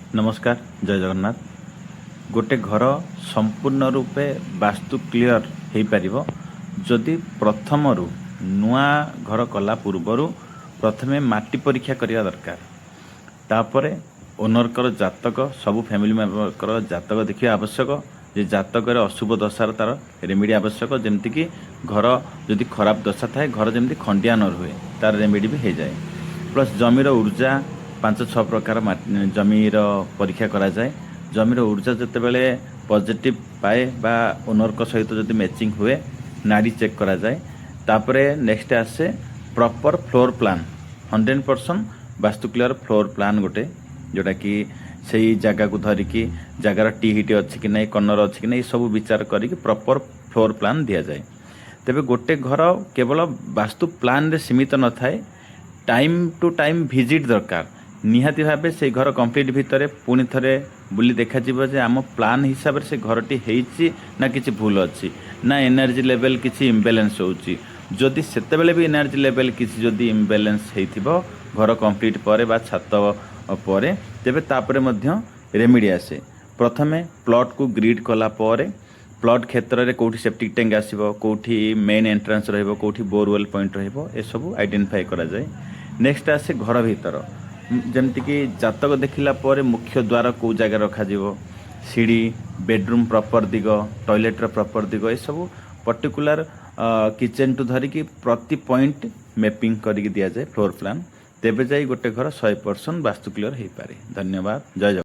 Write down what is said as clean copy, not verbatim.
नमस्कार जय जगन्नाथ। गोटे घर संपूर्ण रूपे वास्तु क्लियर हो पार जदि प्रथम नुआ घर कला पूर्वर प्रथमे माटी परीक्षा करने दरकार। तापर ओनर जातक सबू फैमिली मेम्बर जातक देखा आवश्यक जे जातक अशुभ दशार तार रेमेडी आवश्यक जमती घर जदि खराब दशा थाए घर जमी खंडिया न रुए तार रेमेडी भी हो जाए। प्लस जमीर ऊर्जा 5-6 प्रकार जमीर परीक्षा करा जाए। जमीर ऊर्जा जिते बड़े पॉजिटिव पाए बा ओनर को सहित जदि मैचिंग हुए नाड़ी चेक करा जाए। तापरे नेक्स्ट आसे proper floor plan 100% vastu clear floor plan गोटे जोटा कि सही जगह को धरिकी जगार टी हिट अच्छी कि नहीं कर्नर अच्छी कि नहीं सब विचार करी प्रॉपर फ्लोर प्लान दि जाए। तेबे गोटे घर केवल वास्तु प्लान रे सीमित न थाए टाइम टू टाइम विजिट दरकार। निहाती भावे से घर कंप्लीट भितर पुणी थे बुली देखा जे आम प्लान हिसाब से घरटी होती ना किसी भूल अच्छी ना एनर्जी लेवल किसी इम्बालांस होची। जदि सेतेबेले भी एनर्जी लेवल किसी जदि इम्बालांस होइथिबो घर कंप्लीट पर बा छात पर तेबे तापरे मध्य रेमेडी आसे। प्रथमे प्लॉट को ग्रिड कला पर प्लॉट क्षेत्र में कौटी सेप्टिक टैंक आसीबो कौटी मेन एंट्रांस रहिबो कौटी बोरवेल पॉइंट रहिबो ए सब आइडेंटिफाई करा जाए। नेक्स्ट आसे घर भीतर जमती कि जातक देखला पर मुख्य द्वार को जगह रखा जीवो सीढ़ी बेडरूम प्रॉपर दिग टॉयलेट प्रॉपर दिग ये सब पर्टिकुलर किचन टू धरिकी प्रति पॉइंट मैपिंग करके दिया जाए फ्लोर प्लान। तेबे जाई गोटे घर 100% वास्तु क्लियर हो पारे। धन्यवाद। जय जगन्नाथ।